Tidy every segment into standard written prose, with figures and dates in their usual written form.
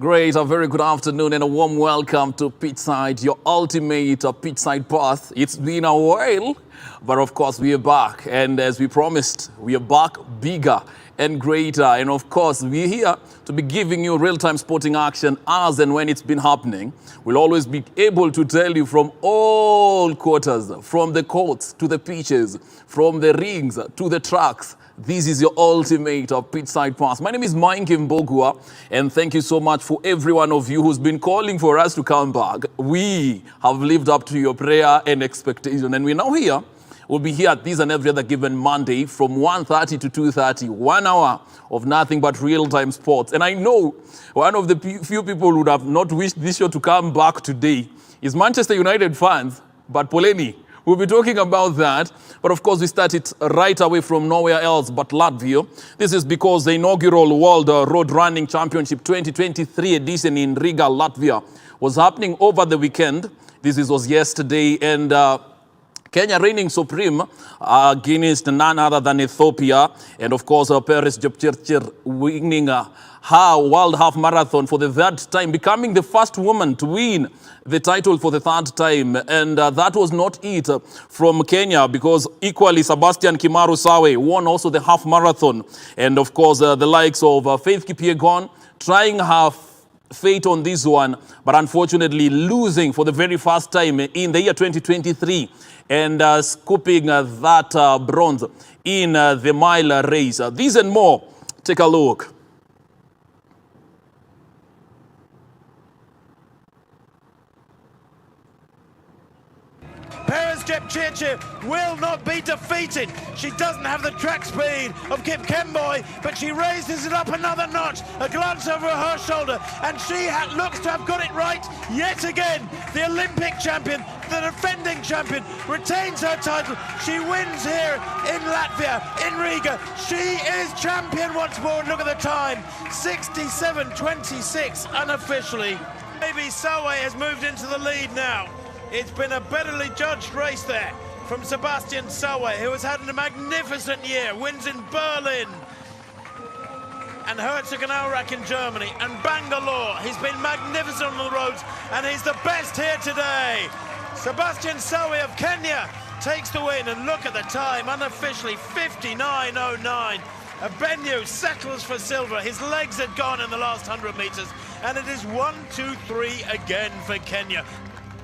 Great, a very good afternoon and a warm welcome to Pitchside, your ultimate Pitchside path. It's been a while, but of course we are back. And as we promised, we are back bigger and greater. And of course, we're here to be giving you real-time sporting action as and when it's been happening. We'll always be able to tell you from all quarters, from the courts to the pitches, from the rings to the tracks. This is your ultimate Pitchside pass. My name is Maingi, and thank you so much for every one of you who's been calling for us to come back. We have lived up to your prayer and expectation, and we're now here. We'll be here at this and every other given Monday from 1:30 to 2:30, 1 hour of nothing but real-time sports. And I know one of the few people who would have not wished this show to come back today is Manchester United fans, but Poleni. We'll be talking about that. But of course, we started right away from nowhere else but Latvia. This is because the inaugural World Road Running Championship 2023 edition in Riga, Latvia, was happening over the weekend. This was yesterday, and Kenya reigning supreme against none other than Ethiopia. And of course, Paris Jepchirchir winning her World Half Marathon for the third time, becoming the first woman to win the title for the third time. And that was not it from Kenya, because equally Sebastian Kimaru Sawe won also the half marathon. And of course, the likes of Faith Kipyegon trying her fate on this one, but unfortunately losing for the very first time in the year 2023 and scooping that bronze in the mile race. These and more, take a look. Paris Jepchirchir will not be defeated. She doesn't have the track speed of Kip Kemboy, but she raises it up another notch. A glance over her shoulder, and she looks to have got it right yet again. The Olympic champion, the defending champion, retains her title. She wins here in Latvia, in Riga. She is champion once more. Look at the time, 67:26 unofficially. Maybe Sawe has moved into the lead now. It's been a betterly judged race there from Sebastian Sawe, who has had a magnificent year, wins in Berlin and Herzogenaurach in Germany and Bangalore. He's been magnificent on the roads, and he's the best here today. Sebastian Sawe of Kenya takes the win, and look at the time, unofficially 59:09. Abenyu settles for silver. His legs had gone in the last 100 meters, and it is 1-2-3 again for Kenya.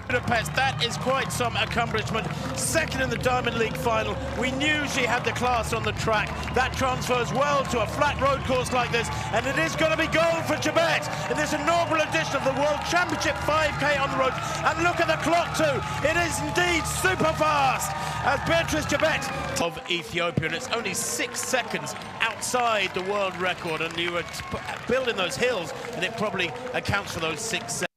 Budapest, that is quite some accomplishment. Second in the Diamond League final. We knew she had the class on the track. That transfers well to a flat road course like this, and it is going to be gold for Tibet in this inaugural edition of the World Championship 5K on the road. And look at the clock too. It is indeed super fast as Beatrice Tibet of Ethiopia, and it's only 6 seconds outside the world record, and you were building those hills, and it probably accounts for those 6 seconds.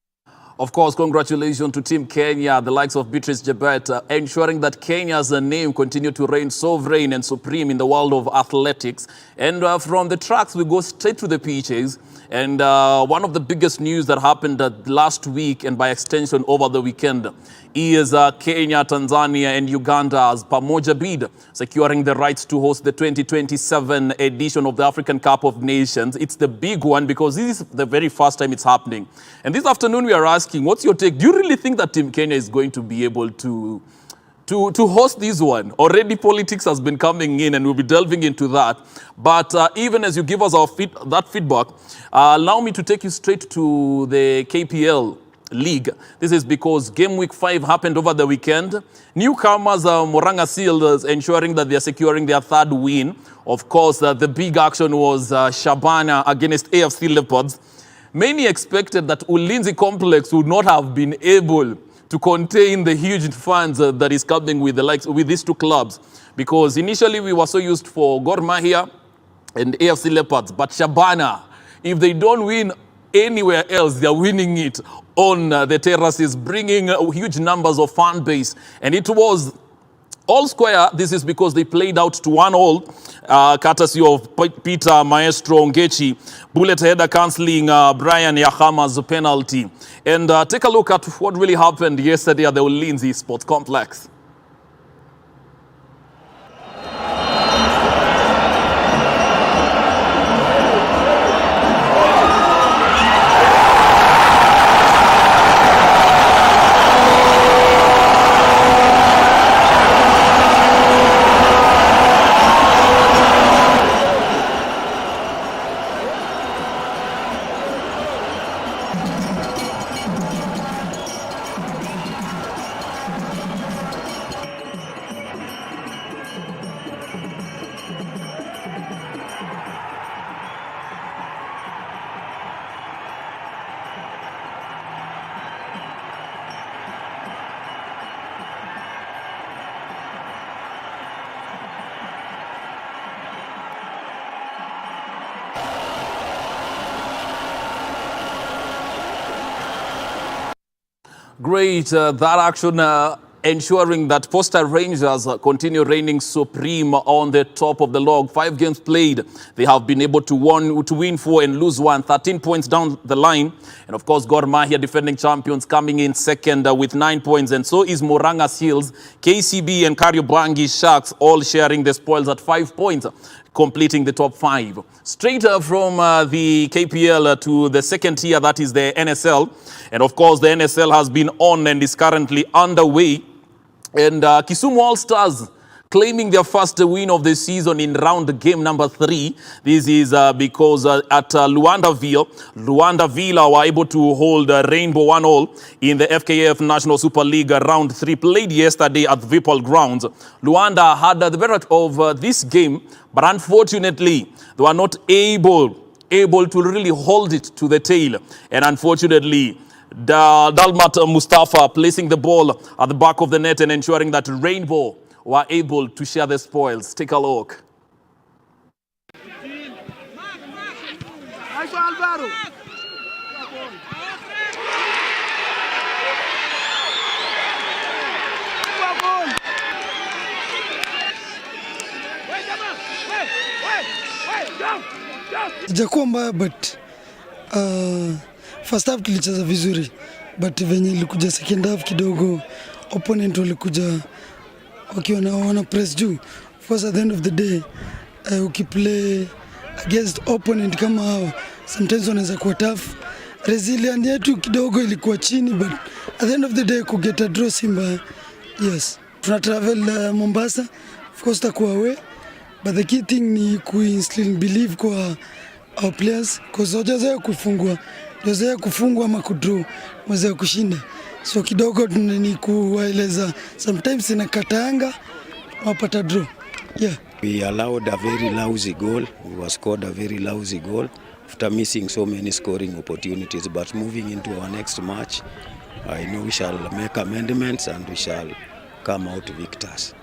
Of course, congratulations to Team Kenya, the likes of Beatrice Jebet, ensuring that Kenya's name continue to reign sovereign and supreme in the world of athletics. And from the tracks, we go straight to the pitches. And one of the biggest news that happened last week, and by extension over the weekend, is Kenya, Tanzania, and Uganda's pamoja bid securing the rights to host the 2027 edition of the African Cup of Nations. It's the big one because this is the very first time it's happening. And this afternoon we are asking, what's your take? Do you really think that Team Kenya is going to be able to host this one? Already politics has been coming in, and we'll be delving into that. But even as you give us that feedback, allow me to take you straight to the KPL League. This is because Game Week 5 happened over the weekend. Newcomers Moranga Seals ensuring that they are securing their third win. Of course, the big action was Shabana against AFC Leopards. Many expected that Ulinzi Complex would not have been able to contain the huge fans that is coming with these two clubs, because initially we were so used for Gor Mahia and AFC Leopards, but Shabana, if they don't win anywhere else, they're winning it on the terraces, bringing huge numbers of fan base. And it was all square. This is because they played out to 1-1, courtesy of Peter Maestro Ngechi, bullet header cancelling Brian Yahama's penalty. And take a look at what really happened yesterday at the Ulinzi Sports Complex. Great, that action ensuring that Posta Rangers continue reigning supreme on the top of the log. 5 games played, they have been able to win 4 and lose 1, 13 points down the line. And of course, Gor Mahia, defending champions, coming in second with 9 points. And so is Moranga Seals, KCB and Kariobangi Sharks all sharing the spoils at 5 points, completing the top 5. Straight from the KPL to the second tier, that is the NSL. And of course, the NSL has been on and is currently underway. And Kisumu All-Stars claiming their first win of the season in round game number 3. This is because at Luandaville were able to hold Rainbow 1-1 in the FKF National Super League round 3 played yesterday at Vipal grounds. Luanda had the better of this game, but unfortunately they were not able to really hold it to the tail. And unfortunately, Dalmat Mustafa placing the ball at the back of the net and ensuring that Rainbow were able to share the spoils. Take a look. Jakuwa mbaya but first half tulicheza vizuri, but venye ilikuja second half kidogo opponent walikuja wakiwa wana press juu. Of course at the end of the day ukiplay against opponent kama hao sometimes wanaweza kuwa tough. Resilience yetu kidogo ilikuwa chini, but at the end of the day kuget a draw Simba. Yes, tuna travel Mombasa, of course takuwa away, but the key thing ni kuinstill believe kwa our players, because wajazoea kufungwa ama kudraw, wazoea kushinda. So kidogo ni kuwaeleza sometimes inakataanga wapata draw. Yeah. We allowed a very lousy goal. We were scored a very lousy goal after missing so many scoring opportunities. But moving into our next match, I know we shall make amendments and we shall come out victors.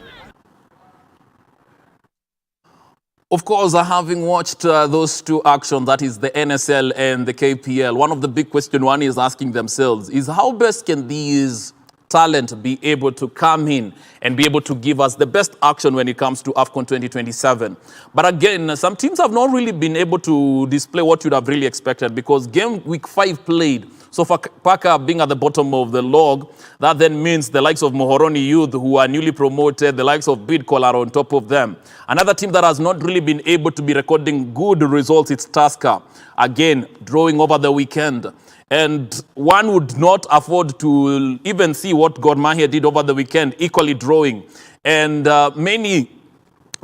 Of course, having watched those two actions, that is the NSL and the KPL, one of the big questions one is asking themselves is how best can these talent be able to come in and be able to give us the best action when it comes to AFCON 2027. But again, some teams have not really been able to display what you'd have really expected, because game week 5 played. So for Paka being at the bottom of the log, that then means the likes of Mohoroni Youth, who are newly promoted, the likes of Bidcol are on top of them. Another team that has not really been able to be recording good results, it's Tusker. Again, drawing over the weekend. And one would not afford to even see what Gor Mahia did over the weekend, equally drawing. And many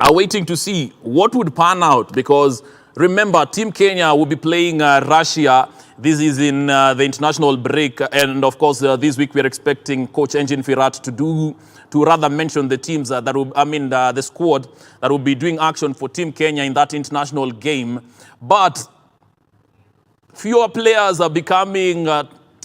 are waiting to see what would pan out, because remember, Team Kenya will be playing Russia. This is in the international break. And of course, this week we're expecting Coach Engin Firat to rather mention the teams that will, the squad that will be doing action for Team Kenya in that international game. But fewer players are becoming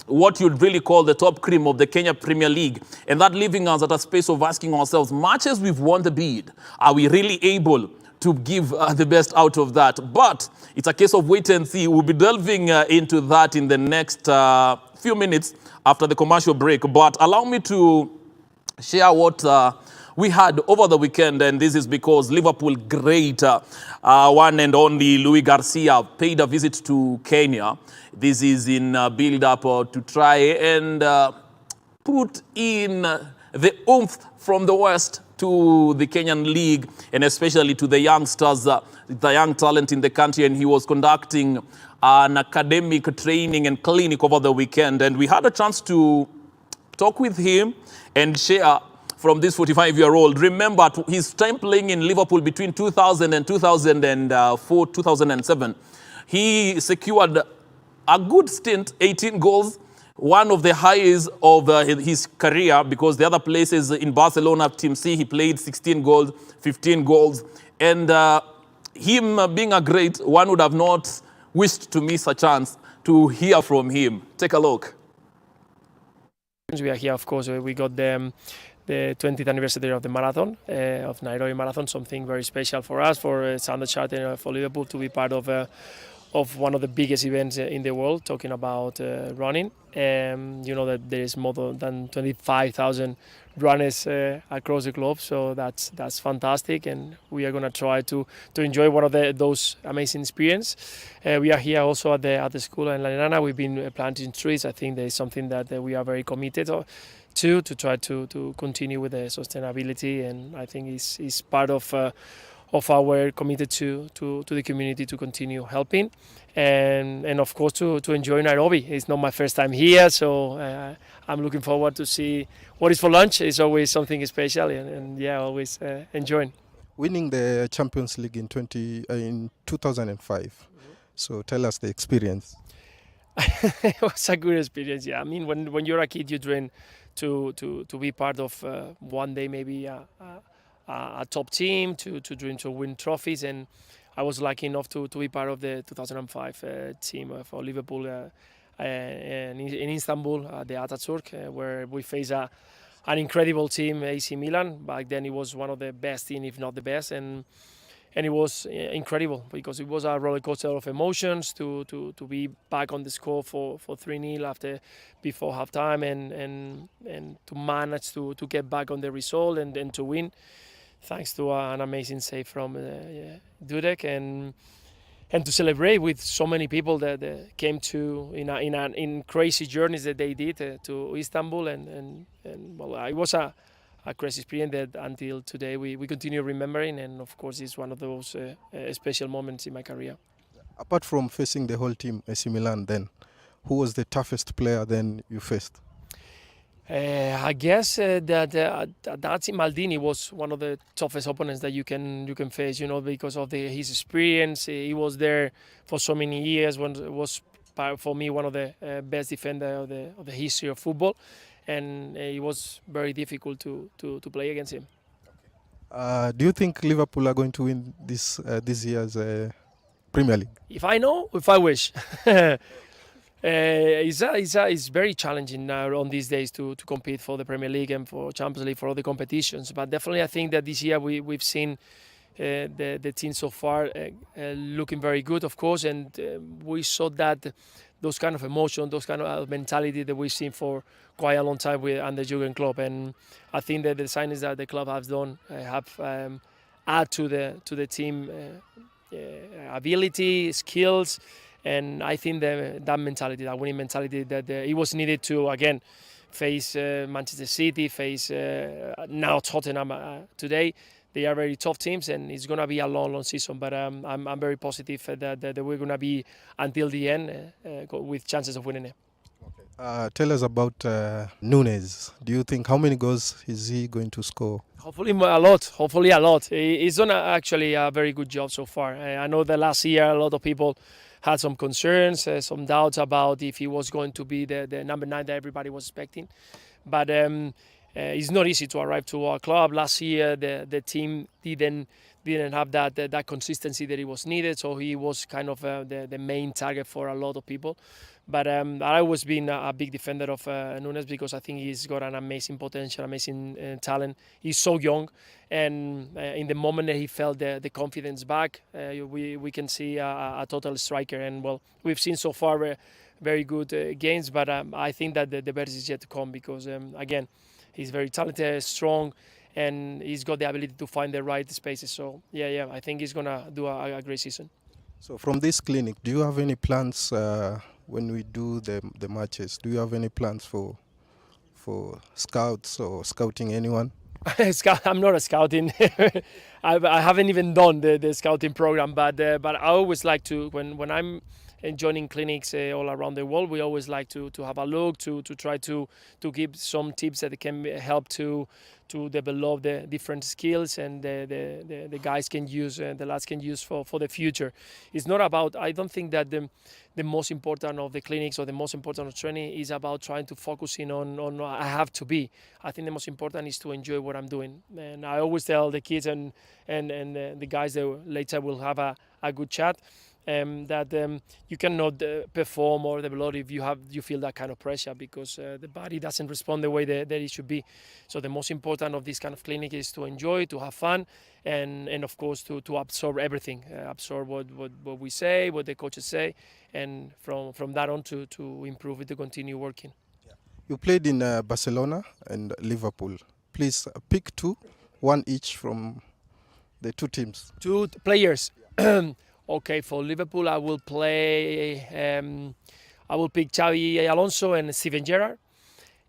what you'd really call the top cream of the Kenya Premier League. And that leaving us at a space of asking ourselves, much as we've won the bid, are we really able to give the best out of that? But it's a case of wait and see. We'll be delving into that in the next few minutes after the commercial break. But allow me to share what we had over the weekend, and this is because Liverpool great one and only Louis Garcia paid a visit to Kenya. This is in build-up to try and put in the oomph from the West to the Kenyan League, and especially to the youngsters, the young talent in the country. And he was conducting an academic training and clinic over the weekend. And we had a chance to talk with him and share from this 45-year-old. Remember his time playing in Liverpool between 2000 and 2004, 2007. He secured a good stint, 18 goals, one of the highest of his career, because the other places in Barcelona, Team C, he played 16 goals, 15 goals. And him being a great, one would have not wished to miss a chance to hear from him. Take a look. We are here, of course, we got the 20th anniversary of the marathon, of Nairobi Marathon, something very special for us, for Standard Chartered, for Liverpool to be part of one of the biggest events in the world, talking about running. You know that there is more than 25,000 runners across the globe, so that's fantastic, and we are going to try to enjoy one of those amazing experience. We are here also at the school in La Llanana. We've been planting trees. I think there is something that we are very committed to try to continue with the sustainability, and I think is part of our committed to the community to continue helping, and of course to enjoy Nairobi. It's not my first time here, so I'm looking forward to see what is for lunch. It's always something special, and yeah, always enjoying. Winning the Champions League in 2005. So tell us the experience. It was a good experience. Yeah, I mean, when you're a kid, you dream to be part of one day maybe a top team, to dream to win trophies, and I was lucky enough to be part of the 2005 team for Liverpool in Istanbul, the Atatürk, where we faced an incredible team, AC Milan. Back then it was one of the best team, if not the best, and it was incredible because it was a roller coaster of emotions to be back on the score for 3-0 before halftime, and to manage to get back on the result and to win, thanks to an amazing save from Dudek, and to celebrate with so many people that came to in crazy journeys that they did to Istanbul, and well, it was a crazy experience that until today we continue remembering, and of course it's one of those special moments in my career. Apart from facing the whole team, AC Milan, then who was the toughest player then you faced? I guess that Maldini was one of the toughest opponents that you can face. You know, because of his experience. He was there for so many years. Was for me one of the best defenders of the history of football, and it was very difficult to play against him. Do you think Liverpool are going to win this year's Premier League? If I wish. It's very challenging now on these days to compete for the Premier League and for Champions League, for all the competitions. But definitely I think that this year we've seen the team so far looking very good, of course, and we saw that those kind of emotion, those kind of mentality that we've seen for quite a long time under Jurgen Klopp. And I think that the signings that the club has done have add to the team ability, skills. And I think that mentality, that winning mentality, that it was needed to, again, face Manchester City, face now Tottenham today. They are very tough teams, and it's going to be a long season. But I'm very positive that we're going to be until the end with chances of winning it. Okay. Tell us about Nunes. Do you think how many goals is he going to score? Hopefully a lot. He's done actually a very good job so far. I know that last year a lot of people had some concerns, some doubts about if he was going to be the number 9 that everybody was expecting. But it's not easy to arrive to our club. Last year, the team didn't have that consistency that it was needed, so he was kind of the main target for a lot of people. But I've always been a big defender of Nunes because I think he's got an amazing potential, amazing talent. He's so young, and in the moment that he felt the confidence back, we can see a total striker. And well, we've seen so far very good games, but I think that the best is yet to come because again, he's very talented, strong, and he's got the ability to find the right spaces. So yeah, I think he's gonna do a great season. So from this clinic, do you have any plans when we do the matches? Do you have any plans for scouts or scouting anyone? I'm not a scouting. I haven't even done the scouting program, but I always like to when I'm joining clinics all around the world. We always like to have a look, to try to give some tips that can help to develop the different skills and the guys can use, the lads can use for the future. It's not about, I don't think that the most important of the clinics or the most important of training is about trying to focus in on I have to be. I think the most important is to enjoy what I'm doing. And I always tell the kids and the guys that later will have a good chat. that you cannot perform or develop if you feel that kind of pressure, because the body doesn't respond the way that it should be. So the most important of this kind of clinic is to enjoy, to have fun, and of course to absorb everything, absorb what we say, what the coaches say, and from that on to improve it, to continue working. You played in Barcelona and Liverpool. Please pick two, one each from the two teams. Two players. Okay, for Liverpool, I will play. I will pick Xavi Alonso and Steven Gerrard.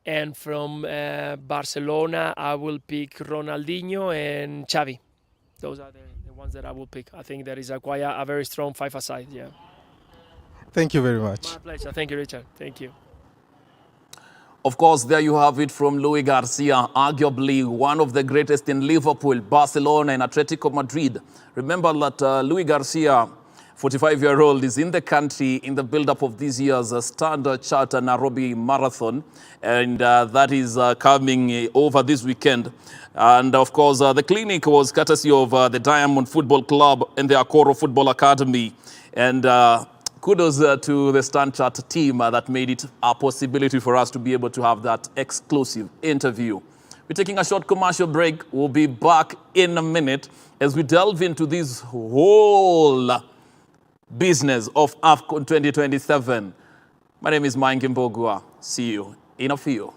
And from Barcelona, I will pick Ronaldinho and Xavi. Those are the ones that I will pick. I think there is quite a very strong five-a-side. Yeah. Thank you very much. My pleasure. Thank you, Richard. Thank you. Of course, there you have it from Luis Garcia, arguably one of the greatest in Liverpool, Barcelona and Atletico Madrid. Remember that Luis Garcia, 45-year-old, is in the country in the build-up of this year's Standard Chartered Nairobi Marathon, and that is coming over this weekend. And of course, the clinic was courtesy of the Diamond Football Club and the Akoro Football Academy. And kudos to the Standard Chartered team that made it a possibility for us to be able to have that exclusive interview. We're taking a short commercial break. We'll be back in a minute as we delve into this whole business of AFCON 2027. My name is Maingi. See you in a few.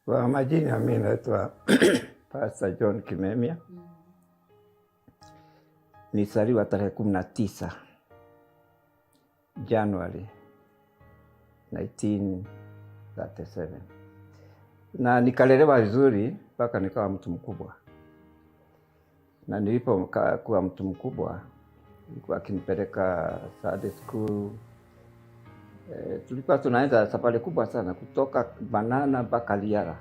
Kwa majina mimi naitwa Pastor John Kimemia. Nilizaliwa tarehe 19 January 1937. Na nikalelewa vizuri mpaka nikawa mtu mkubwa. Na nilipokuwa mtu mkubwa, nilikuwa akinipeleka Sunday school. Tulikuwa tunaenda safari kubwa sana kutoka Banana mpaka Liara.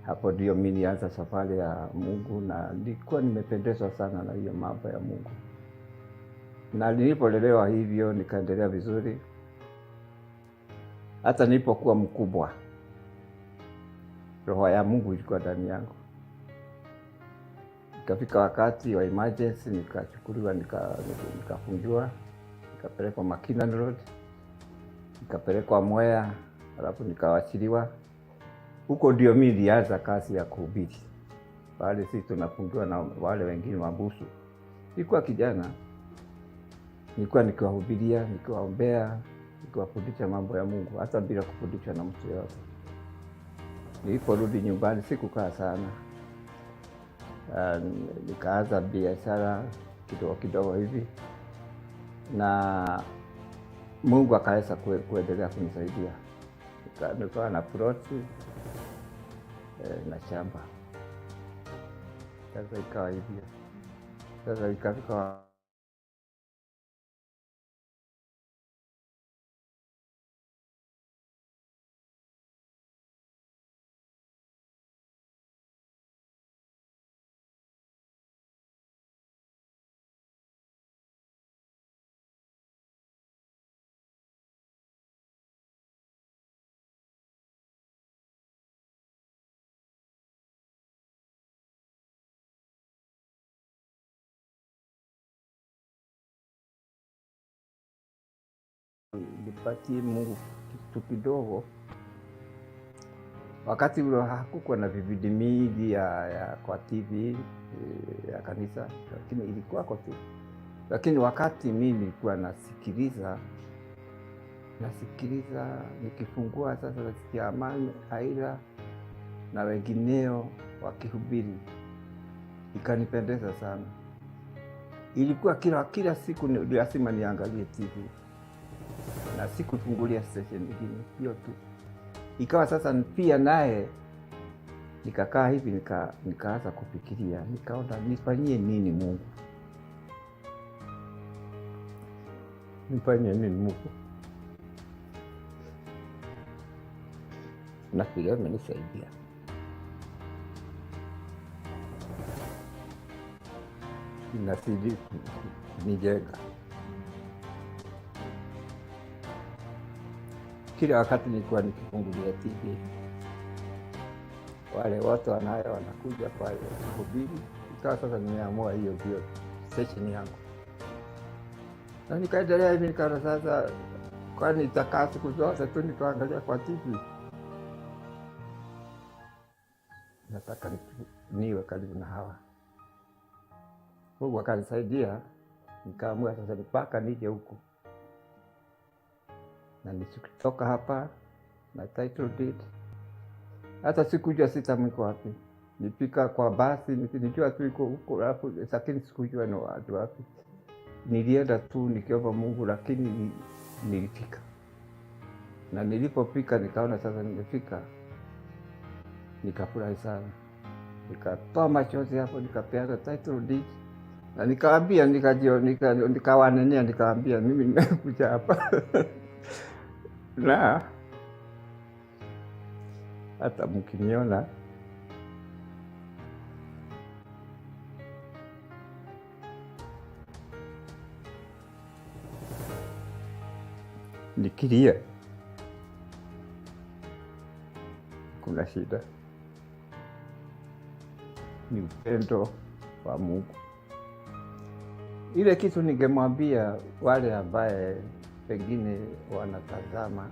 Hapo ndio mimi nilianza safari ya Mungu, na nilikuwa nimependezwa sana na hiyo mambo ya Mungu. Na nilipolelewa hivyo nikaendelea vizuri. Hata nilipokuwa mkubwa, roho ya Mungu ilikuwa ndani yangu. Ikafika wakati wa emergency, nikachukuliwa, nikafungiwa. Nikapelekwa Makinan Road, nikapelekwa Mwea, alafu nikawachiliwa. Huko ndio mimi nilianza kazi ya kuhubiri. Pale sisi tunafungiwa na wale wengine mabusu. Nilikuwa kijana, nilikuwa nikiwahubiria, nikiwaombea, nikiwafundisha mambo ya Mungu, hata bila kufundishwa na mtu yote. Niliporudi nyumbani sikukaa sana. Nikaanza biashara kidogo kidogo hivi. Na Mungu akaweza kuendelea kunisaidia. Nikawa na ploti na shamba. Sasa ikawa hivyo. Sasa ikafika nipatie Mungu kitu kidogo. Wakati ule hakukuwa na vipindi mingi ya kwa TV ya kanisa, lakini ilikuwa kwa tu. Lakini wakati mimi nilikuwa nasikiliza nikifungua sasa nasikia Amani, Aira na wengineo wakihubiri. Ikanipendeza sana. Ilikuwa kila siku lazima niangalie TV. Na sikufungulia station nyingine, hiyo tu. Ikawa sasa pia naye Nikakaa hivi nikaanza kufikiria, nikaona nifanyie nini Mungu? Nifanyie nini Mungu? Nafikiria amenisaidia. Inazidi kunijenga. Kila wakati nilikuwa nikifungulia TV, wale watu wanakuja pale kuhubiri. Ikawa sasa nimeamua hiyo ndio station yangu, na nikaendelea hivi. Nikaona sasa, kwani itakaa siku zote tu nikaangalia kwa TV? Nataka niwe karibu na hawa. Mungu akanisaidia, nikaamua sasa mpaka nije huku, na nikitoka hapa na title deed. Hata sikujua sitamwiko wapi, nipika kwa basi, nijua tu iko huko hapo, lakini sikujua ni wapi. Nilienda tu nikiomba Mungu, lakini nilifika. Na nilipofika nikaona sasa nimefika, nikafurahi sana, nikatoa machozi hapo, nikapeana title deed. Na nikawaambia, nikawanenea, nikawaambia mimi nimekuja hapa na hata mkiniona nikilia, kuna shida, ni upendo wa Mungu. Ile kitu ningemwambia wale ambaye pengine wanatazama,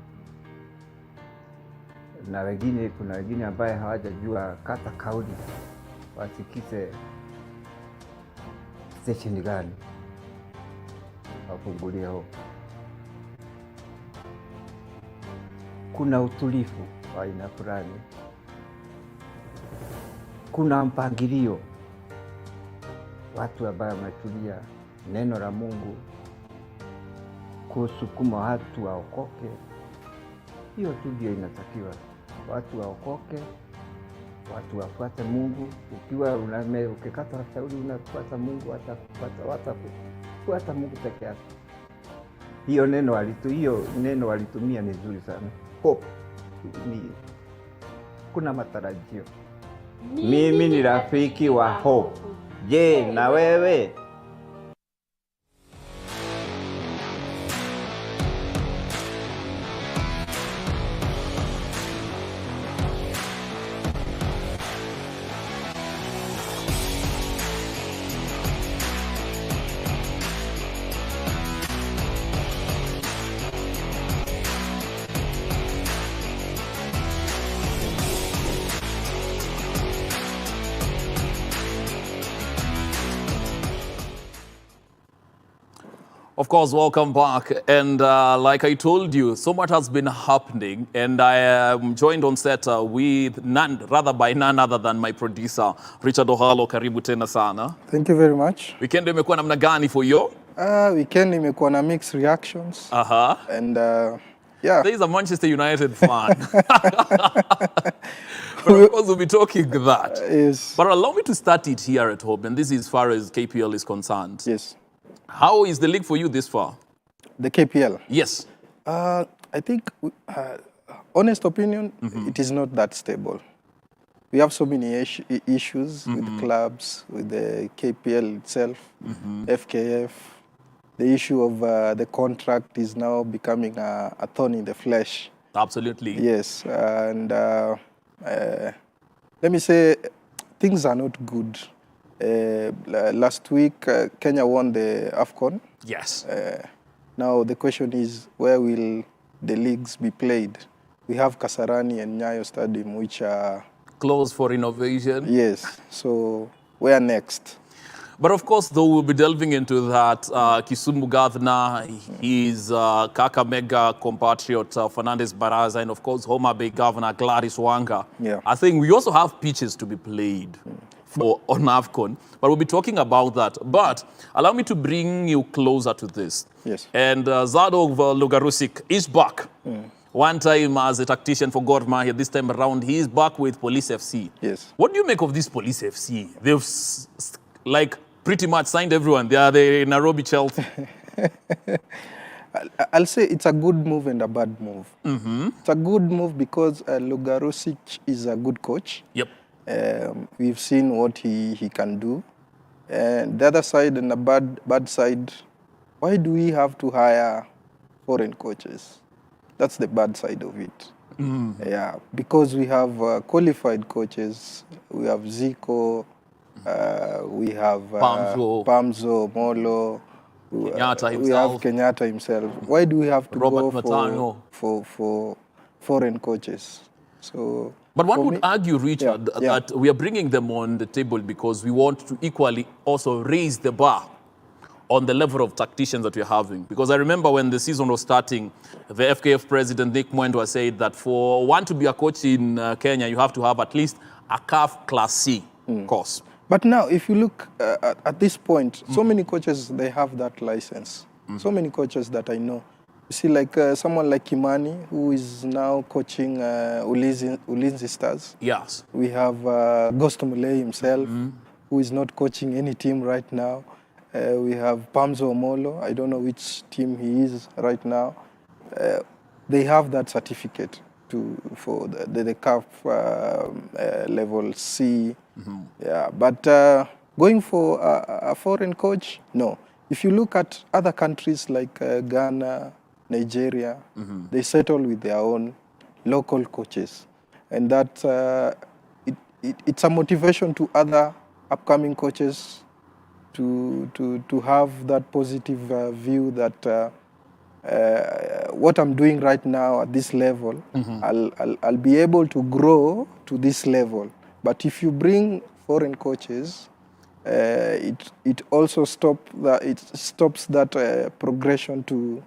na wengine, kuna wengine ambaye hawajajua kata kauli, wasikise station gani, wafungulie hapo. Kuna utulivu wa aina fulani, kuna mpangilio, watu ambao wametulia, neno la Mungu kusukuma watu waokoke. Hiyo tu ndio inatakiwa, watu waokoke, watu wafuate Mungu. Ukiwa ukikata shauri unafuata Mungu, watafuata Mungu peke yake. Hiyo neno walitumia ni nzuri sana. Hope kuna matarajio. Mimi ni rafiki wa hope. Je, na wewe? Of course, welcome back. And like I told you, so much has been happening. And I am joined on set with none other than my producer, Richard Ohalo. Karibu tena sana. Thank you very much. Weekend imekuwa namna gani for you? Weekend imekuwa na mixed reactions. And yeah. There is a Manchester United fan. But of course, we'll be talking that. Yes. But allow me to start it here at home. And this is as far as KPL is concerned. Yes. How is the league for you this far? The KPL? Yes. I think, honest opinion, it is not that stable. We have so many issues with clubs, with the KPL itself, FKF. The issue of the contract is now becoming a thorn in the flesh. Absolutely. Yes. And let me say, things are not good. Last week, Kenya won the AFCON. Yes. Now the question is, where will the leagues be played? We have Kasarani and Nyayo Stadium, which are closed for renovation. Yes. So where next? But of course, though, we'll be delving into that. Kisumu Governor, his Kakamega compatriot Fernandez Baraza, and of course, Homa Bay Governor Gladys Wanga. Yeah. I think we also have pitches to be played on AFCON, but we'll be talking about that. But allow me to bring you closer to this. Yes. And Zadok Lugarusik is back. one time as a tactician for Gor Mahia. This time around, he's back with Police FC. Yes. What do you make of this Police FC? They've like pretty much signed everyone. They are the Nairobi Chelsea. I'll say it's a good move and a bad move. It's a good move because Lugarusic is a good coach. Yep. We've seen what he can do. And the other side and the bad side, why do we have to hire foreign coaches? That's the bad side of it. Yeah, because we have qualified coaches. We have Zico, we have Pamzo, Molo, Kenyatta we have himself. Kenyatta himself. Why do we have to Robert go Matano. for foreign coaches? So, But one for would me- argue, Richard, Yeah. that we are bringing them on the table because we want to equally also raise the bar on the level of tacticians that we're having. Because I remember when the season was starting, the FKF president, Nick Mwendwa, said that for one to be a coach in Kenya, you have to have at least a CAF Class C course. But now, if you look at this point, so many coaches, they have that license. So many coaches that I know. You see, like someone like Kimani, who is now coaching Ulinzi Stars. Yes. We have Gosto Mulei himself, who is not coaching any team right now. We have Pamzo Omolo. I don't know which team he is right now. They have that certificate for the CAF level C. Yeah, but going for a foreign coach, no. If you look at other countries like Ghana, Nigeria, they settle with their own local coaches. And that it's a motivation to other upcoming coaches to have that positive view that what I'm doing right now at this level, I'll be able to grow to this level. But if you bring foreign coaches, it also stops that progression to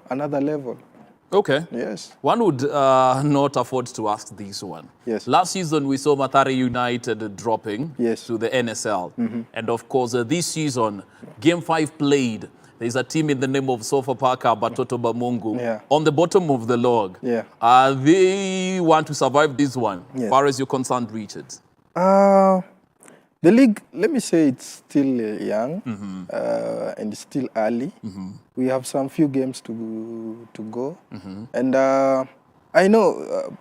another level. Okay. Yes. One would not afford to ask this one. Yes. Last season, we saw Mathare United dropping Yes. to the NSL. And of course, this season, Game 5 played. There's a team in the name of Sofapaka, Batoto Bamungu, Yeah. on the bottom of the log. Yeah. They want to survive this one, Yes. as far as you're concerned, Richard. The league, let me say it's still young and it's still early. We have some few games to go. And I know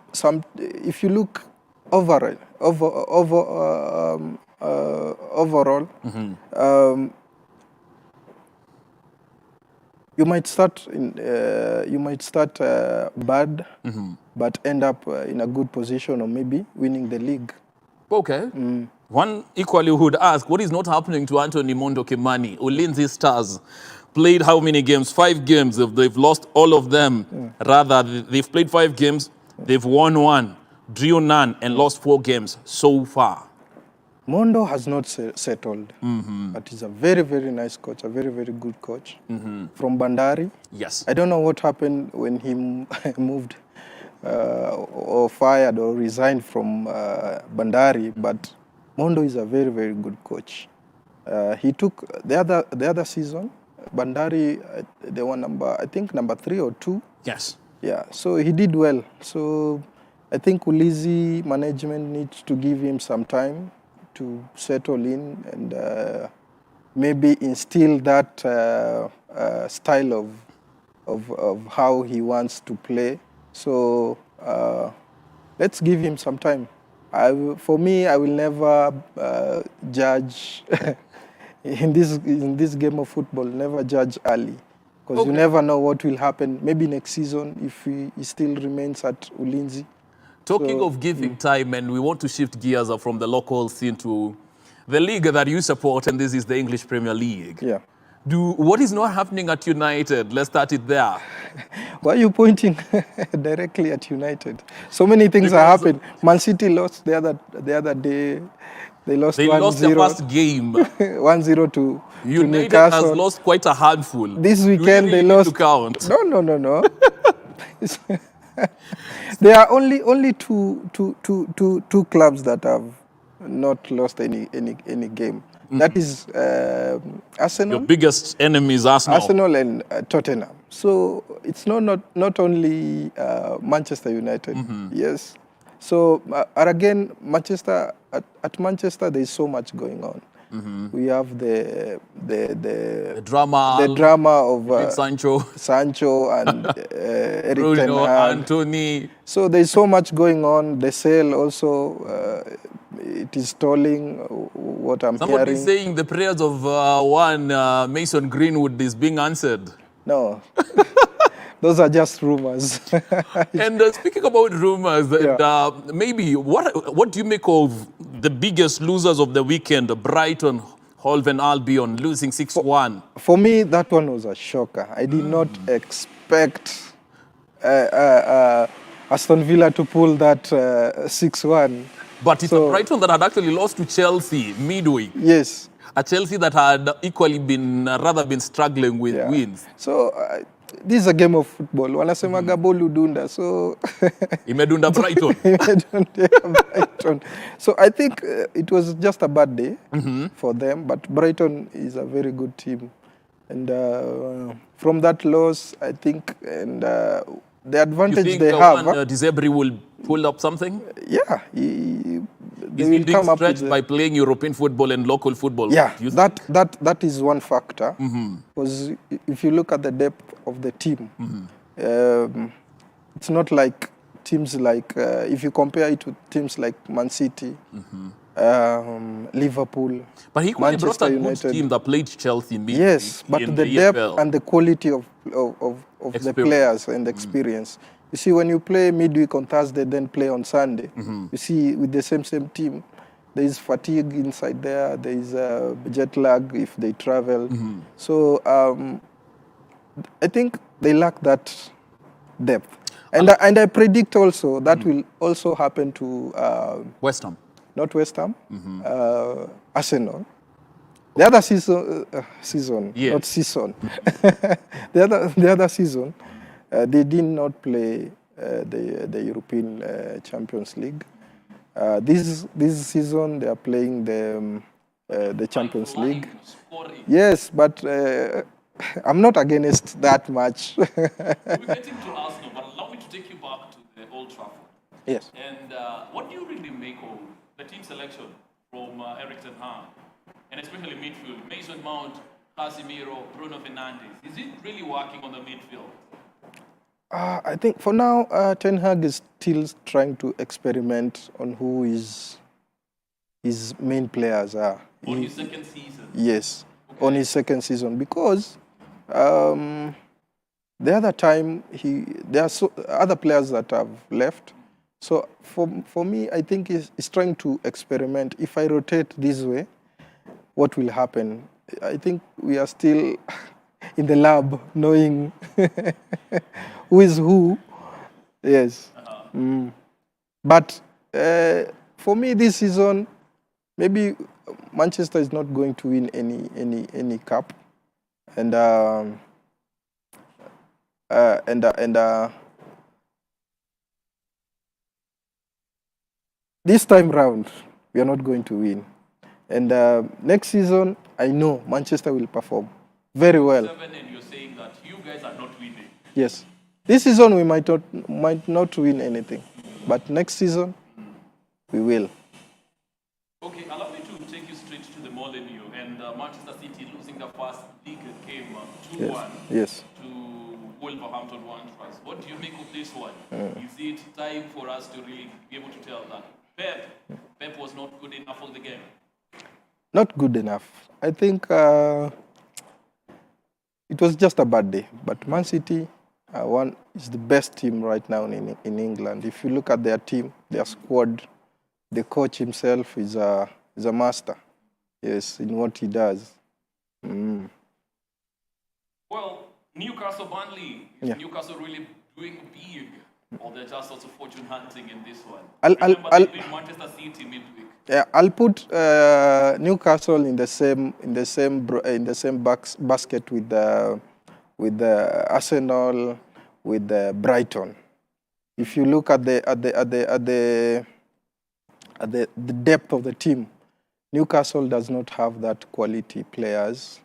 if you look overall, you might start bad, but end up in a good position or maybe winning the league. Okay. One equally would ask, what is not happening to Anthony Mondo Kimani? Ulinzi Stars played how many games? 5 games. They've lost all of them. Rather, they've played 5 games. They've won 1, drew none, and lost 4 games so far. Mondo has not settled, but he's a very, very nice coach, a very, very good coach from Bandari. Yes. I don't know what happened when he moved or fired or resigned from Bandari, but Mondo is a very, very good coach. He took the other season, Bandari, they were number 3 or 2. Yes. Yeah, so he did well. So I think Ulinzi management needs to give him some time to settle in and maybe instill that style of how he wants to play. So let's give him some time. For me, I will never judge in this game of football. Never judge early, because you never know what will happen. Maybe next season, if he still remains at Ulinzi. Talking of giving time, and we want to shift gears from the local scene to the league that you support, and this is the English Premier League. Yeah. What is not happening at United? Let's start it there. Why are you pointing directly at United? So many things are happening. Man City lost the other day. They lost 1-0. They lost their first game. 1-0 to United Newcastle. has lost quite a handful. This weekend We really they need lost. to count. No. There are only two clubs that have not lost any game. That is Arsenal. Your biggest enemy is Arsenal. Arsenal and Tottenham. So it's not only Manchester United. Yes. So again, Manchester at Manchester there is so much going on. We have the drama of Sancho and Eric Bruno, Ten Hag. Anthony. So there is so much going on. The sale also it is stalling. What I'm Somebody hearing. saying the prayers of Mason Greenwood is being answered. No. Those are just rumors. And speaking about rumors, maybe what do you make of the biggest losers of the weekend, Brighton, Hove and Albion, losing 6-1? For me, that one was a shocker. I did not expect Aston Villa to pull that 6-1. But it's a Brighton that had actually lost to Chelsea midweek. Yes. A Chelsea that had equally been struggling with wins. So this is a game of football. Wanasemaga bolu dunda. So Imedunda Brighton. Brighton. So I think it was just a bad day for them. But Brighton is a very good team, and from that loss, I think, and the advantage they have. Disabri will pull up something? Yeah, He's been being stretched by playing European football and local football. Yeah, that is one factor. Because if you look at the depth of the team, it's not like teams like, if you compare it to teams like Man City, Liverpool, but he could have brought a good team that played Chelsea in yes, but the depth and the quality of the players and the experience. You see, when you play midweek on Thursday, then play on Sunday, you see, with the same team, there is fatigue inside there, there is jet lag if they travel. So I think they lack that depth. And I predict also that will also happen to West Ham. Not West Ham, Arsenal. The other season, yes. Not season. the other season, they did not play the European Champions League. This season, they are playing the Champions League. Yes, but I'm not against that much. We're getting to Arsenal, but allow me to take you back to the Old Trafford. Yes. And what do you really make of the team selection from Eric Ten Hag, and especially midfield, Mason Mount, Casemiro, Bruno Fernandes? Is it really working on the midfield? I think for now, Ten Hag is still trying to experiment on who his main players are. On his second season? Yes, okay. On his second season, because the other time there are other players that have left. So for me, I think he's trying to experiment. If I rotate this way, what will happen? I think we are still in the lab knowing who is who. Yes. But for me, this season, maybe Manchester is not going to win any cup. And this time round, we are not going to win. And next season, I know Manchester will perform very well. 7, and you're saying that you guys are not winning. Yes. This season, we might not win anything. But next season, we will. Okay, allow me to take you straight to the Molineux and Manchester City losing the first league game 2-1 yes. to Wolverhampton Wanderers. What do you make of this one? Is it time for us to really be able to tell that Pep was not good enough for the game? Not good enough. I think it was just a bad day. But Man City is the best team right now in England. If you look at their team, their squad, the coach himself is a master. Yes, in what he does. Well, Newcastle Burnley. Is Newcastle really doing big? Or they're just also fortune hunting in this one? They beat Manchester City midweek. Yeah, I'll put Newcastle in the same basket with Arsenal, with Brighton. If you look at the the depth of the team. Newcastle does not have that quality players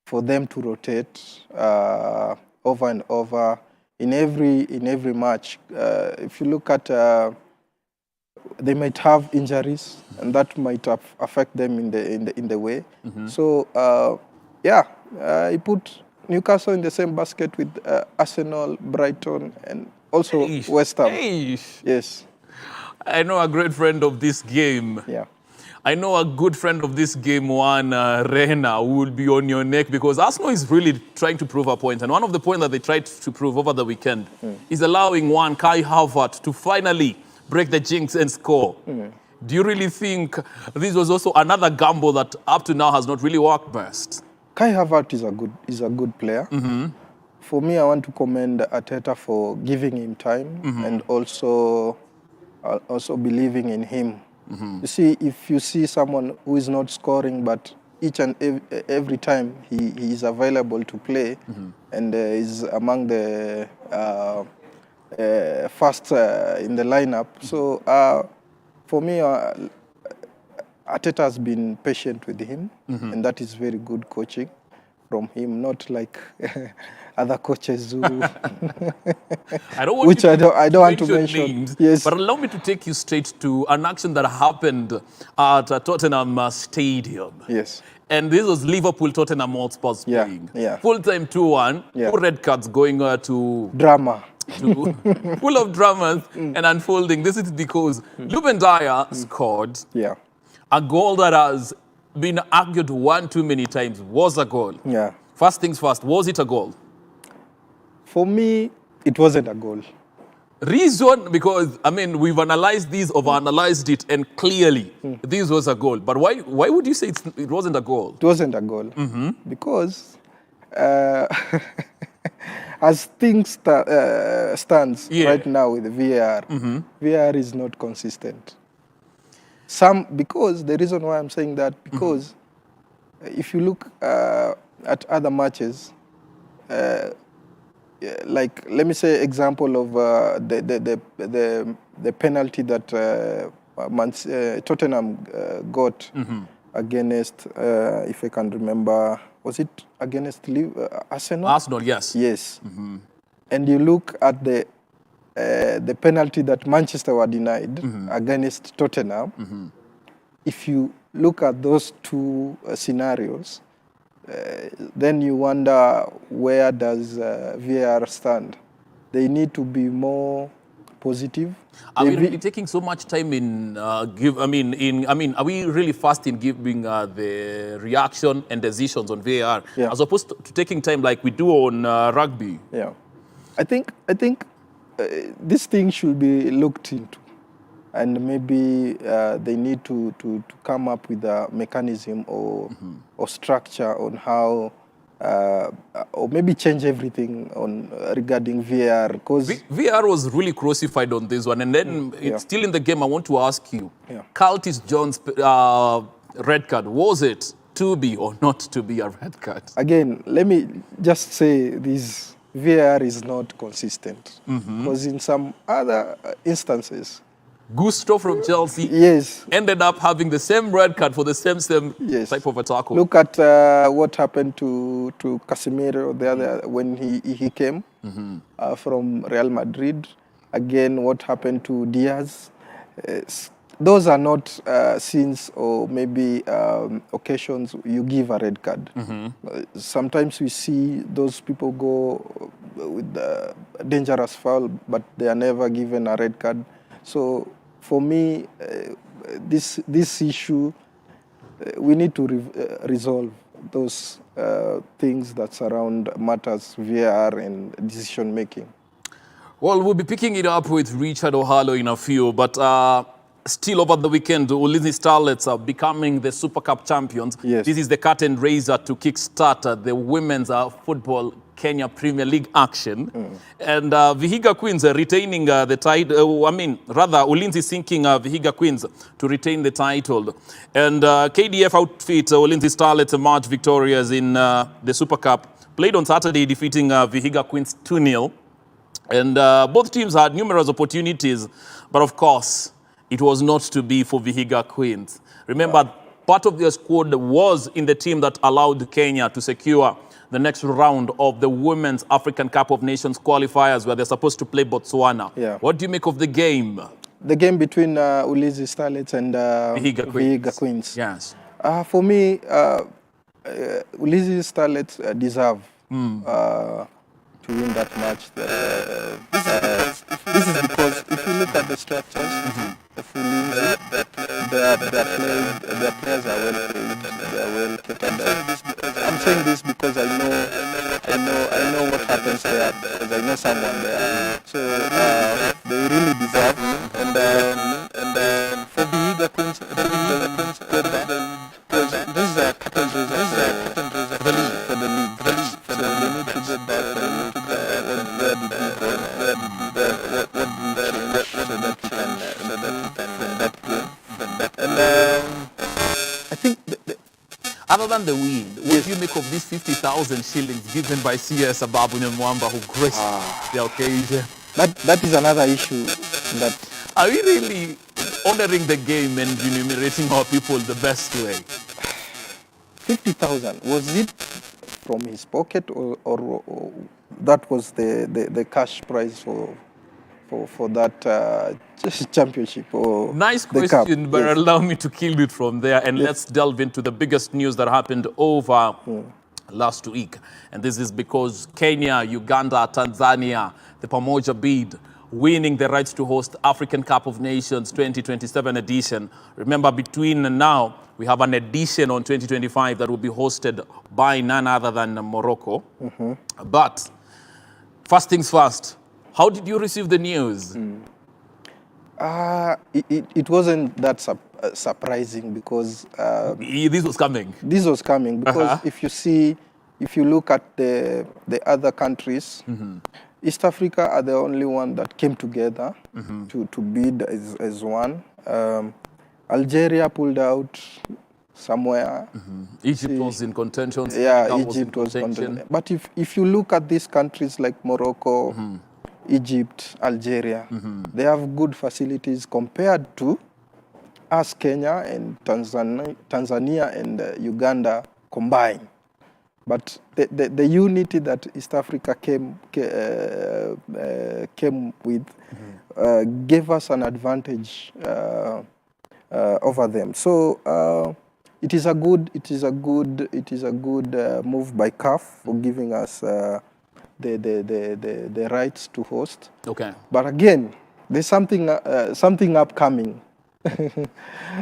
for them to rotate over and over in every match. If you look at, they might have injuries, and that might affect them in the way. So he put Newcastle in the same basket with Arsenal, Brighton, and also West Ham. Yes. I know a great friend of this game. Yeah. I know a good friend of this game, Rena, who will be on your neck because Arsenal is really trying to prove a point. And one of the points that they tried to prove over the weekend is allowing Kai Havertz to finally break the jinx and score. Do you really think this was also another gamble that up to now has not really worked best? Kai Havertz is a good player. For me, I want to commend Arteta for giving him time and also believing in him. You see, if you see someone who is not scoring, but each and every time he is available to play and is among the first in the lineup. So for me, Arteta has been patient with him, and that is very good coaching from him, not like other coaches who I don't want which I don't want to mention. Names, yes. But allow me to take you straight to an action that happened at Tottenham Stadium. Yes. And this was Liverpool-Tottenham Hotspur playing. Yeah. Full-time 2-1, Yeah. 2 red cards going to Drama. full of dramas and unfolding. This is because Ruben Dyer scored Yeah. a goal that has been argued one too many times was a goal. Yeah. First things first, was it a goal? For me, it wasn't a goal. Reason, because, I mean, we've analyzed these, overanalyzed it, and clearly this was a goal. But why would you say it wasn't a goal? It wasn't a goal. Because as things stands right now with the VAR, VAR is not consistent. Because the reason why I'm saying that, because if you look at other matches, like let me say example of the penalty that Tottenham got against, if I can remember, was it against Arsenal? Arsenal, yes. Yes. And you look at the penalty that Manchester were denied against Tottenham. If you look at those two scenarios, then you wonder, where does VAR stand? They need to be more positive. Are we really taking so much time in are we really fast in giving the reaction and decisions on VAR as opposed to taking time like we do on rugby? Yeah, I think this thing should be looked into, and maybe they need to come up with a mechanism or structure on how, or maybe change everything on regarding VAR. Because VAR was really crucified on this one, and then it's still in the game. I want to ask you, Curtis Jones' red card, was it to be or not to be a red card? Again, let me just say this: VAR is not consistent, because in some other instances, Gusto from Chelsea ended up having the same red card for the same type of a tackle. Look at what happened to Casemiro the other when he came from Real Madrid. Again, what happened to Diaz. Those are not scenes or maybe occasions you give a red card. Sometimes we see those people go with the dangerous foul, but they are never given a red card. So for me, this issue, we need to resolve those things that surround matters, VAR and decision making. Well, we'll be picking it up with Richard Ohalo in a few, but still over the weekend, Ulinzi Starlets are becoming the Super Cup champions. Yes. This is the curtain raiser to kickstart the women's football Kenya Premier League action. And Vihiga Queens are retaining the title. Ulinzi sinking Vihiga Queens to retain the title. And KDF outfit Ulinzi Starlets emerged victorious in the Super Cup. Played on Saturday, defeating Vihiga Queens 2-0. And both teams had numerous opportunities. But of course, it was not to be for Vihiga Queens. Remember, part of their squad was in the team that allowed Kenya to secure the next round of the Women's African Cup of Nations qualifiers where they're supposed to play Botswana. Yeah. What do you make of the game? The game between Ulinzi Starlets and Vihiga Queens. Yes. For me, Ulinzi Starlets deserve to win that match. This is because if you look at the structures of Ulinzi, their players are well trained, they are well kept. I'm saying this because I know what happens there, because I know someone there. So they really deserve. And for Vihiga Queens, because this is a curtain raiser for the league. So they need to get back. They need to get where did we go? What did we change so that we can from that game? And I think Other than the win, what do you make of these 50,000 shillings given by CS Ababu Mwamba who graced the occasion? that is another issue. That Are we really honoring the game and remunerating our people the best way? 50,000, was it from his pocket or that was the cash prize for that championship or Nice the cup? question, but Yes. allow me to kill it from there and let's delve into the biggest news that happened over last week. And this is because Kenya, Uganda, Tanzania, the Pamoja bid, winning the rights to host African Cup of Nations 2027 edition. Remember, between now, we have an edition on 2025 that will be hosted by none other than Morocco. But first things first, how did you receive the news? It wasn't that surprising because This was coming. this was coming because if you look at the other countries, East Africa are the only one that came together to bid as one. Algeria pulled out somewhere. Egypt was in contention. Yeah, Senegal Egypt was in contention. But if you look at these countries like Morocco, Egypt, Algeria, they have good facilities compared to us, Kenya and Tanzania and Uganda combined. But the unity that East Africa came with gave us an advantage over them. So it is a good move by CAF for giving us the rights to host. Okay. But again, there's something upcoming.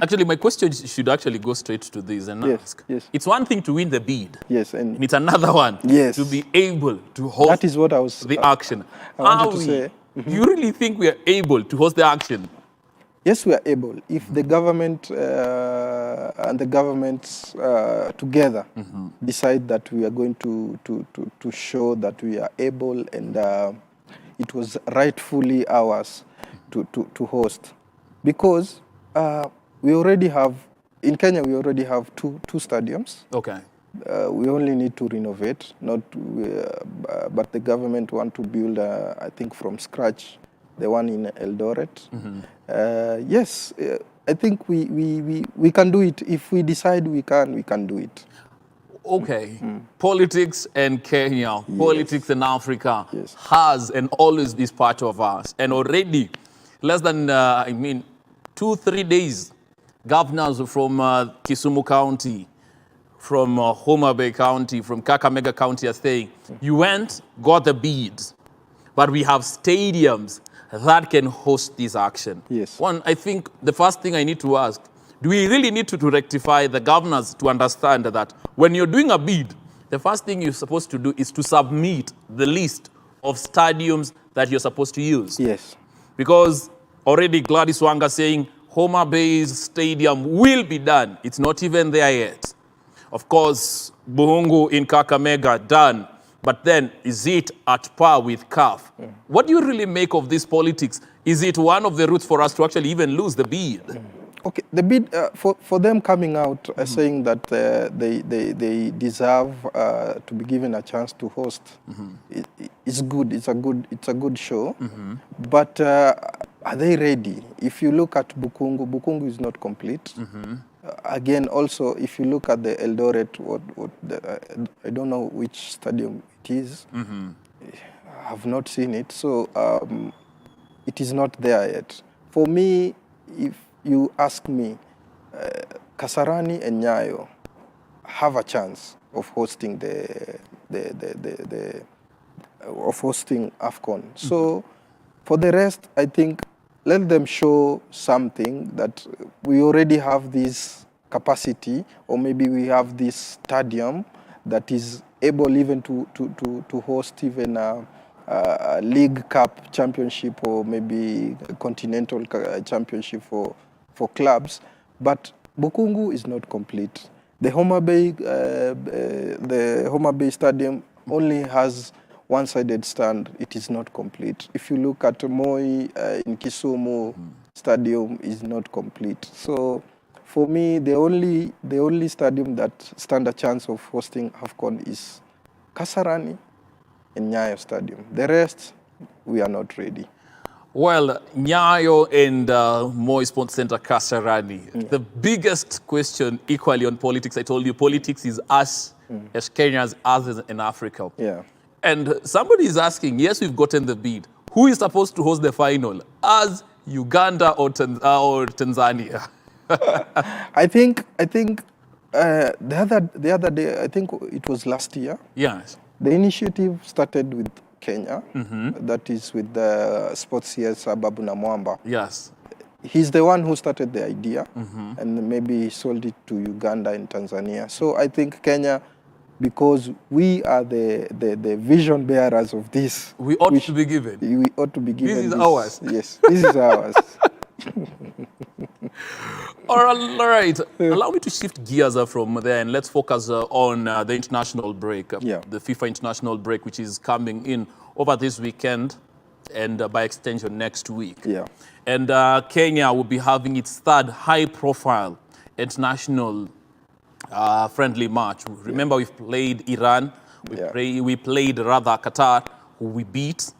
Actually, my question should actually go straight to this and ask. Yes. It's one thing to win the bid. Yes, And it's another one to be able to host that is what I was the action. I wanted to say. Do you really think we are able to host the action? Yes, we are able. If the government and the governments together decide that we are going to show that we are able and it was rightfully ours to host, because we already have in Kenya two stadiums. Okay. We only need to renovate, but the government want to build, I think, from scratch, the one in Eldoret. Yes, I think we can do it. If we decide we can do it. Okay. Politics and Kenya, politics in Africa has and always is part of us. And already, less than, 2-3 days, governors from Kisumu County, from Homa Bay County, from Kakamega County are saying, you went, got the bid, but we have stadiums that can host this action. Yes. One, I think the first thing I need to ask, do we really need to rectify the governors to understand that when you're doing a bid, the first thing you're supposed to do is to submit the list of stadiums that you're supposed to use? Yes. Because already Gladys Wanga saying Homa Bay's stadium will be done. It's not even there yet. Of course, Buhungu in Kakamega, done. But then, is it at par with CAF? What do you really make of this politics? Is it one of the routes for us to actually even lose the bid? Okay, the bid for them coming out saying that they deserve to be given a chance to host. It's good. It's a good show. But are they ready? If you look at Bukungu is not complete. Again, also, if you look at the Eldoret, I don't know which stadium it is. I have not seen it, so it is not there yet. For me, if you ask me, Kasarani and Nyayo have a chance of hosting hosting AFCON. So for the rest, I think let them show something that we already have this capacity, or maybe we have this stadium that is able even to host even a League Cup championship, or maybe a continental championship for clubs. But Bukungu is not complete. The Homa Bay Stadium only has one-sided stand. It is not complete. If you look at Moi in Kisumu, stadium is not complete. So for me, the only stadium that stand a chance of hosting AFCON is Kasarani and Nyayo Stadium. The rest, we are not ready. Well, Nyayo and Moi Sports Center Kasarani. The biggest question equally on politics, I told you, politics is us as Kenyans, us in Africa. Yeah. And somebody is asking, yes, we've gotten the bid. Who is supposed to host the final? Us, Uganda, or Tanzania? I think the other day, I think it was last year. Yes. The initiative started with Kenya. That is with the sports CS Babu Namwamba. Yes. He's the one who started the idea, and maybe he sold it to Uganda and Tanzania. So I think Kenya, because we are the vision bearers of this. We ought to be given. We ought to be given This is ours. Yes, this is ours. All right. Allow me to shift gears from there, and let's focus on the international break, the FIFA international break, which is coming in over this weekend and by extension next week. Yeah. And Kenya will be having its third high-profile international friendly match. Remember, we've played Iran, we played rather Qatar, who we beat,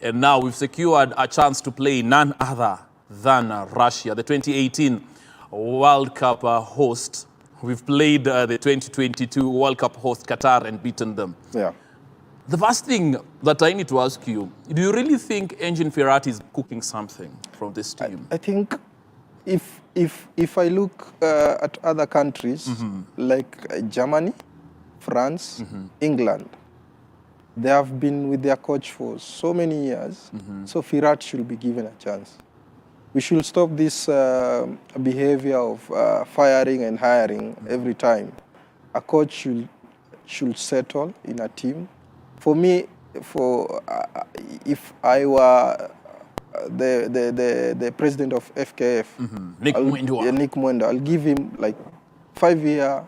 and now we've secured a chance to play none other than Russia, the 2018 World Cup host. We've played the 2022 World Cup host Qatar and beaten them. Yeah. The first thing that I need to ask you, do you really think Engin Firat is cooking something from this team? I think if I look at other countries like Germany, France, England, they have been with their coach for so many years. So Firat should be given a chance. We should stop this behavior of firing and hiring every time. A coach should settle in a team. For me, if I were the president of FKF, Nick Mwendwa, I'll give him like 5-year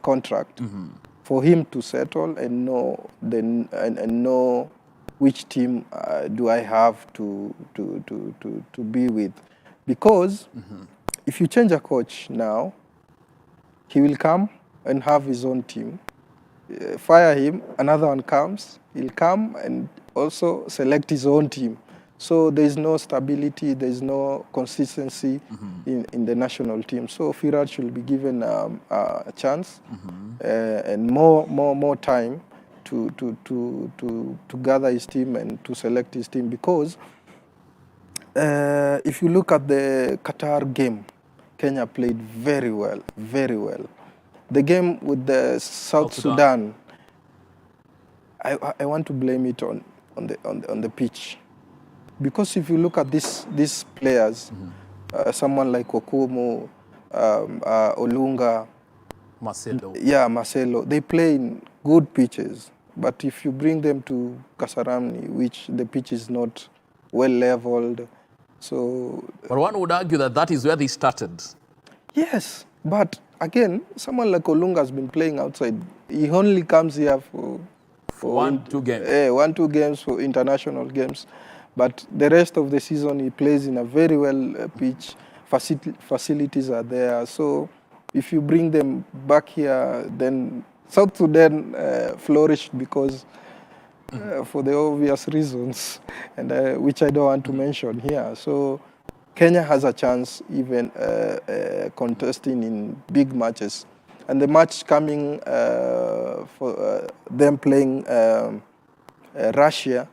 contract for him to settle and know which team do I have to be with. Because if you change a coach now, he will come and have his own team. Fire him, another one comes, he'll come and also select his own team. So there's no stability, there's no consistency in the national team. So Firat should be given a chance and more time to gather his team and to select his team. Because if you look at the Qatar game, Kenya played very well, very well. The game with the South Sudan, I want to blame it on the pitch. Because if you look at these players, someone like Okumu, Olunga, Marcelo, they play in good pitches. But if you bring them to Kasarani, which the pitch is not well leveled, so... But one would argue that is where they started. Yes, but again, someone like Olunga has been playing outside. He only comes here for 1-2 games. 1-2 games for international games. But the rest of the season, he plays in a very well pitch. Facilities are there. So if you bring them back here, then South Sudan flourished because for the obvious reasons, and which I don't want to mention here. So Kenya has a chance even contesting in big matches. And the match coming for them playing Russia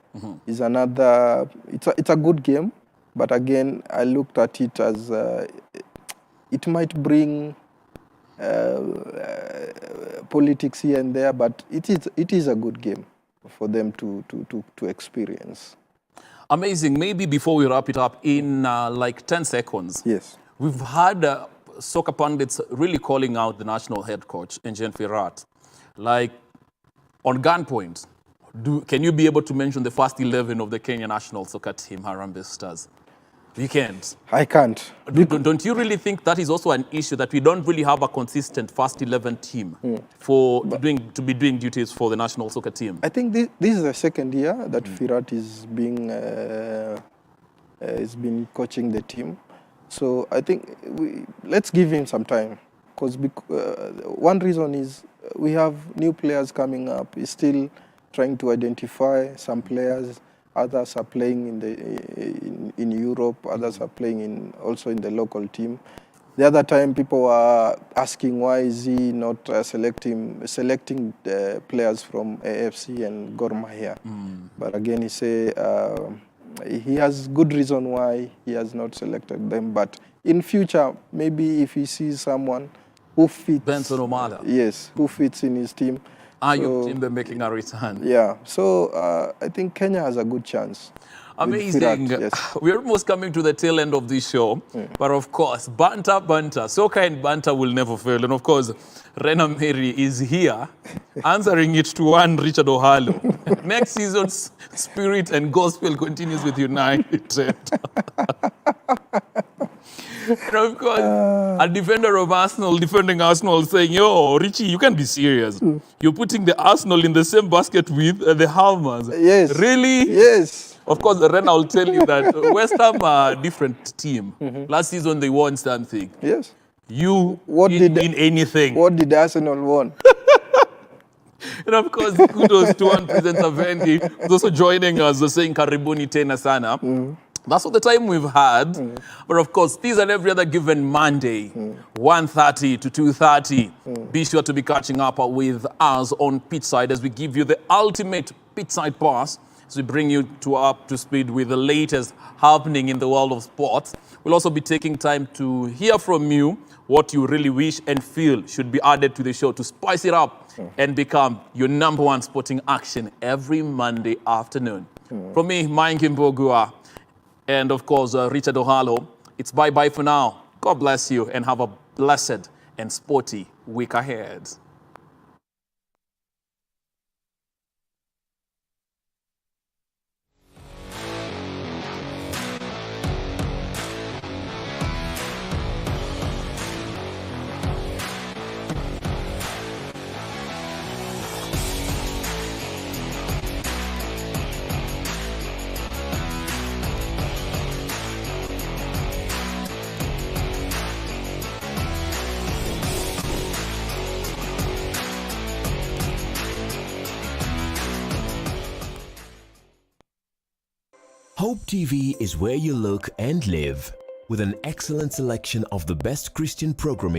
is another, it's a good game, but again, I looked at it as it might bring politics here and there, but it is a good game for them to experience. Amazing. Maybe before we wrap it up in like 10 seconds. Yes. We've had soccer pundits really calling out the national head coach, Engin Firat. Like, on gunpoint, can you be able to mention the first 11 of the Kenya national soccer team, Harambee Stars? You can't. I can't. Don't you really think that is also an issue, that we don't really have a consistent first 11 team to be doing duties for the national soccer team? I think this is the second year that Firat is being coaching the team. So I think let's give him some time, because one reason is we have new players coming up. He's still trying to identify some players. Others are playing in Europe. Others are playing also in the local team. The other time, people were asking why is he not selecting the players from AFC and Gor Mahia. But again, he say he has good reason why he has not selected them. But in future, maybe if he sees someone who fits, Benson Omala. Yes, who fits in his team. Your team been making a return. Yeah, so I think Kenya has a good chance. Amazing. Firat, yes. We're almost coming to the tail end of this show. But of course, banter. Soccer and banter will never fail. And of course, Rena Mary is here answering it to one Richard Ohalo. Next season's spirit and gospel continues with United. And of course, a defender of Arsenal defending Arsenal saying, yo, Richie, you can't be serious. You're putting the Arsenal in the same basket with the Hammers. Yes. Really? Yes. Of course, Ren, I'll tell you that West Ham are a different team. Last season, they won something. Yes. You didn't win anything. What did Arsenal won? And of course, kudos to one presenter, Vendi, who's also joining us, saying Karibuni Tena Sana. That's all the time we've had. But of course, these and every other given Monday, 1:30 to 2:30. Be sure to be catching up with us on Pitchside as we give you the ultimate Pitchside pass. So we bring you up to speed with the latest happening in the world of sports. We'll also be taking time to hear from you what you really wish and feel should be added to the show to spice it up and become your number one sporting action every Monday afternoon. From me, Maingi Mbogua, and of course, Richard Ohalo, it's bye-bye for now. God bless you and have a blessed and sporty week ahead. Hope TV is where you look and live, with an excellent selection of the best Christian programming